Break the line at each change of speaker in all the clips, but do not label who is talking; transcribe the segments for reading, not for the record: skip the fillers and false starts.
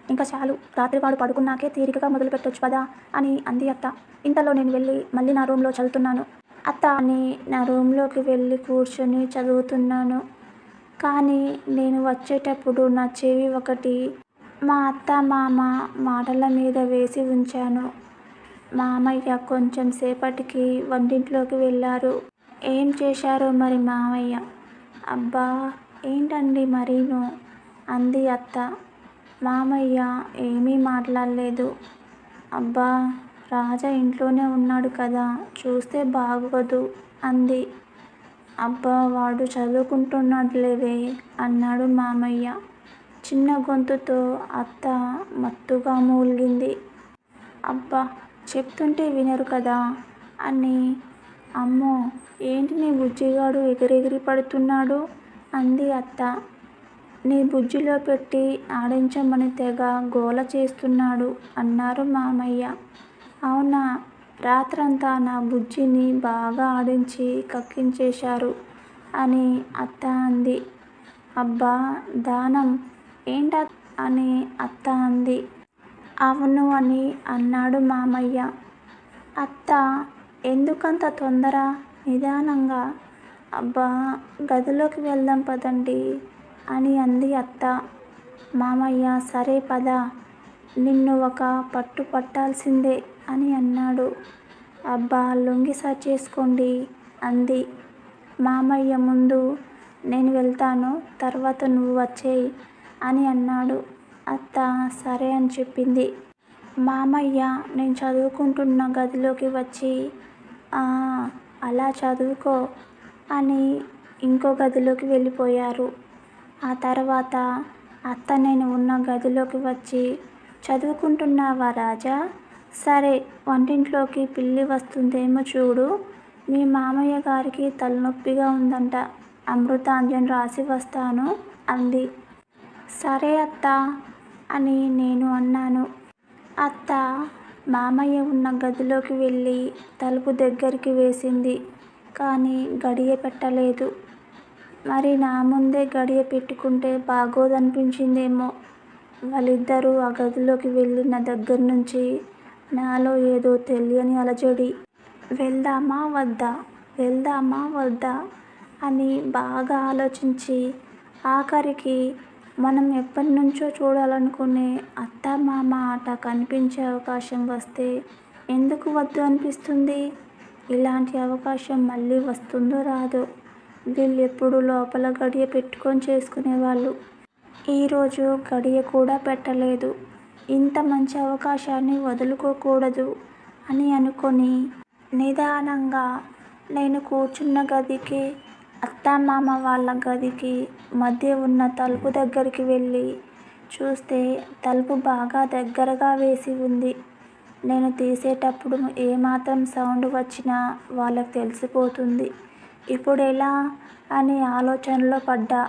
ఇంకా చాలు, రాత్రి వాడు పడుకున్నాకే తీరికగా మొదలు పెట్టొచ్చు పదా అని అంది అత్త. ఇంతలో నేను వెళ్ళి మళ్ళీ నా రూమ్లో చదువుతున్నాను అత్త అని నా రూమ్లోకి వెళ్ళి కూర్చొని చదువుతున్నాను. కానీ నేను వచ్చేటప్పుడు నా చెవి ఒకటి మా అత్త మామ మాటల మీద వేసి ఉంచాను. మామయ్య కొంచెం సేపటికి వంటింట్లోకి వెళ్ళారు. ఏం చేశారో మరి మామయ్య. అబ్బా ఏంటండి మరీను అంది అత్త. మామయ్య ఏమీ మాట్లాడలేదు. అబ్బా రాజా ఇంట్లోనే ఉన్నాడు కదా, చూస్తే బాగోదు అంది. అబ్బా వాడు చదువుకుంటున్నాడులేవే అన్నాడు మామయ్య. చిన్న గొంతుతో అత్త మత్తుగా మూలిగింది. అబ్బా చెప్తుంటే వినరు కదా అని. అమ్మో ఏంటి నీ బుజ్జిగాడు ఎగిరెగిరి పడుతున్నాడు అంది అత్త. నీ బుజ్జిలో పెట్టి ఆడించమని తెగ గోల చేస్తున్నాడు అన్నారు మామయ్య. అవునా, రాత్రంతా నా బుజ్జిని బాగా ఆడించి కక్కించేశారు అని అత్త అంది. అబ్బా దానం ఏంట అని అత్త అంది. అవును అని అన్నాడు మామయ్య. అత్త ఎందుకంత తొందర, నిదానంగా. అబ్బా గదిలోకి వెళ్దాం పదండి అని అంది అత్త. మామయ్య సరే పద, నిన్ను ఒక పట్టు పట్టాల్సిందే అని అన్నాడు. అబ్బా లొంగి సర్చేసుకోండి అంది. మామయ్య ముందు నేను వెళ్తాను, తర్వాత నువ్వు వచ్చేయి అని అన్నాడు. అత్త సరే అని చెప్పింది. మామయ్య నేను చదువుకుంటున్న గదిలోకి వచ్చి అలా చదువుకో అని ఇంకో గదిలోకి వెళ్ళిపోయారు. ఆ తర్వాత అత్త నేను ఉన్న గదిలోకి వచ్చి చదువుకుంటున్నావా రాజా, సరే వంటింట్లోకి పిల్లి వస్తుందేమో చూడు, మీ మామయ్య గారికి తలనొప్పిగా ఉందంట, అమృతాంజన్ రాసి వస్తాను అంది. సరే అత్త అని నేను అన్నాను. అత్త మామయ్య ఉన్న గదిలోకి వెళ్ళి తలుపు దగ్గరికి వేసింది. కానీ గడియ పెట్టలేదు. మరి నా ముందే గడియ పెట్టుకుంటే బాగోదనిపించిందేమో. వాళ్ళిద్దరూ ఆ గదిలోకి వెళ్ళిన దగ్గర నుంచి నాలో ఏదో తెలియని అలజడి. వెళ్దామా వద్దా, వెళ్దామా వద్దా అని బాగా ఆలోచించి ఆఖరికి మనం ఎప్పటినుంచో చూడాలనుకునే అత్త మామ ఆట కనిపించే అవకాశం వస్తే ఎందుకు వద్దు అనిపిస్తుంది. ఇలాంటి అవకాశం మళ్ళీ వస్తుందో రాదో. వీళ్ళు ఎప్పుడు లోపల గడియ పెట్టుకొని చేసుకునేవాళ్ళు. ఈరోజు గడియ కూడా పెట్టలేదు. ఇంత మంచి అవకాశాన్ని వదులుకోకూడదు అని అనుకొని నిదానంగా నేను కూర్చున్న గదికి అత్తామామ వాళ్ళ గదికి మధ్య ఉన్న తలుపు దగ్గరికి వెళ్ళి చూస్తే తలుపు బాగా దగ్గరగా వేసి ఉంది. నేను తీసేటప్పుడు ఏమాత్రం సౌండ్ వచ్చినా వాళ్ళకి తెలిసిపోతుంది. ఇప్పుడు ఎలా అని ఆలోచనలో పడ్డా.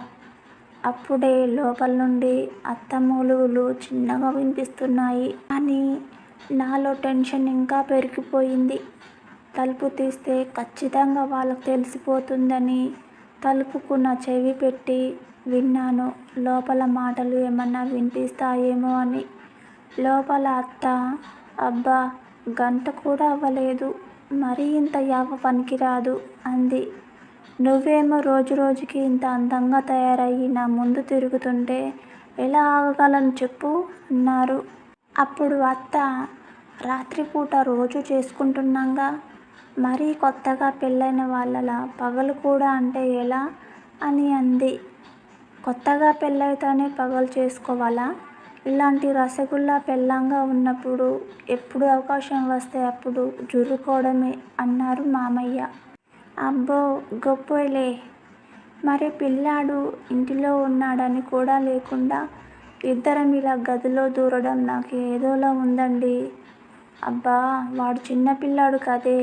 అప్పుడే లోపల నుండి అత్త మూలుగులు చిన్నగా వినిపిస్తున్నాయి అని నాలో టెన్షన్ ఇంకా పెరిగిపోయింది. తలుపు తీస్తే ఖచ్చితంగా వాళ్ళకు తెలిసిపోతుందని తలుపుకు నా చెవి పెట్టి విన్నాను, లోపల మాటలు ఏమన్నా వినిపిస్తాయేమో అని. లోపల అత్త అబ్బా గంట కూడా అవ్వలేదు, మరీ ఇంత యావ పనికిరాదు అంది. నువ్వేమో రోజు రోజుకి ఇంత అందంగా తయారయ్యి నా ముందు తిరుగుతుంటే ఎలా ఆగగలను చెప్పు అన్నారు. అప్పుడు అత్త రాత్రిపూట రోజు చేసుకుంటున్నాగా, మరీ కొత్తగా పెళ్ళైన వాళ్ళలా పగలు కూడా అంటే ఎలా అని అంది. కొత్తగా పెళ్ళైతేనే పగలు చేసుకోవాలా? ఇలాంటి రసగుల్లా పెళ్ళాంగా ఉన్నప్పుడు ఎప్పుడు అవకాశం వస్తే అప్పుడు జుర్రుకోవడమే అన్నారు మామయ్య. అబ్బో గొప్పోలే, మరి పిల్లాడు ఇంటిలో ఉన్నాడని కూడా లేకుండా ఇద్దరం ఇలా గదిలో దూరడం నాకు ఏదోలా ఉందండి. అబ్బా వాడు చిన్నపిల్లాడు కదే,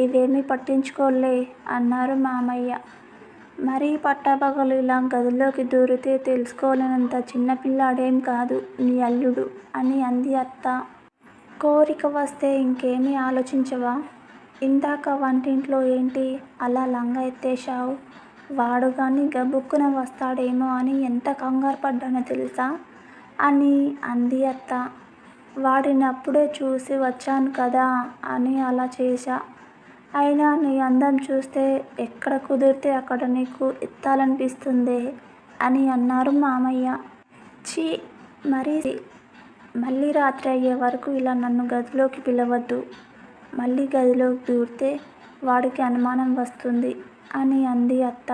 ఇవేమీ పట్టించుకోలే అన్నారు మామయ్య. మరీ పట్టపగలు ఇలా గదిలోకి దూరితే తెలుసుకోలేనంత చిన్నపిల్లాడేం కాదు నీ అల్లుడు అని అంది అత్త. కోరిక వస్తే ఇంకేమీ ఆలోచించవా? ఇందాక వంటింట్లో ఏంటి అలా లంగా ఎత్తేశావు? వాడు కానీ గబుక్కున వస్తాడేమో అని ఎంత కంగారు పడ్డానో తెలుసా అని అంది అత్త. వాడిని అప్పుడే చూసి వచ్చాను కదా అని అలా చేశా. అయినా నీ అందం చూస్తే ఎక్కడ కుదిరితే అక్కడ నీకు ఎత్తాలనిపిస్తుందే అని అన్నారు మామయ్య. ఛీ, మరీ మళ్ళీ రాత్రి అయ్యే వరకు ఇలా నన్ను గదిలోకి పిలవద్దు. మళ్ళీ గదిలోకి దూరితే వాడికి అనుమానం వస్తుంది అని అంది అత్త.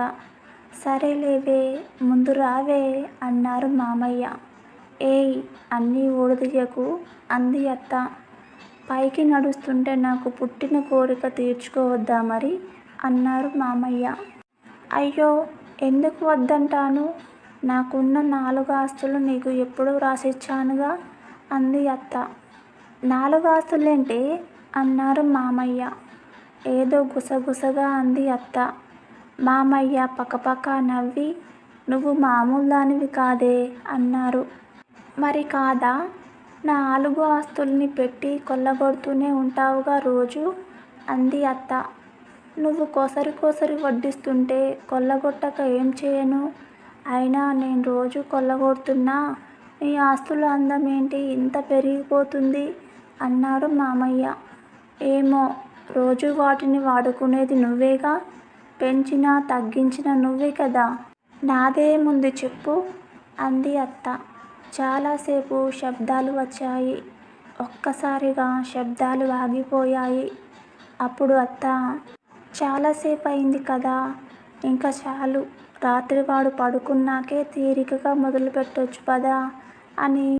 సరేలేవే, ముందు రావే అన్నారు మామయ్య. ఏయ్, అన్నీ ఊడదీయకు అంది అత్త. పైకి నడుస్తుంటే నాకు పుట్టిన కోరిక తీర్చుకోవద్దా మరి అన్నారు మామయ్య. అయ్యో, ఎందుకు వద్దంటాను? నాకున్న 4 ఆస్తులు నీకు ఎప్పుడూ రాసిచ్చానుగా అంది అత్త. 4 ఆస్తులేంటే అన్నారు మామయ్య. ఏదో గుసగుసగా అంది అత్త. మామయ్య పకపక నవ్వి, నువ్వు మామూలు దానివి కాదే అన్నారు. మరి కాదా? 4 ఆస్తుల్ని పెట్టి కొల్లగొడుతూనే ఉంటావుగా రోజు అంది అత్త. నువ్వు కొసరి కొసరి వడ్డిస్తుంటే కొల్లగొట్టక ఏం చేయను? అయినా నేను రోజు కొల్లగొడుతున్నా నీ ఆస్తుల అందమేంటి ఇంత పెరిగిపోతుంది అన్నాడు మామయ్య. ఏమో, రోజు వాటిని వాడుకునేది నువ్వేగా, పెంచినా తగ్గించినా నువ్వే కదా. నాదేముంది చెప్పు అంది అత్త. చాలాసేపు శబ్దాలు వచ్చాయి. ఒక్కసారిగా శబ్దాలు ఆగిపోయాయి. అప్పుడు అత్త, చాలాసేపు అయింది కదా, ఇంకా చాలు, రాత్రి వాడు పడుకున్నాకే తీరికగా మొదలుపెట్టొచ్చు పదా అని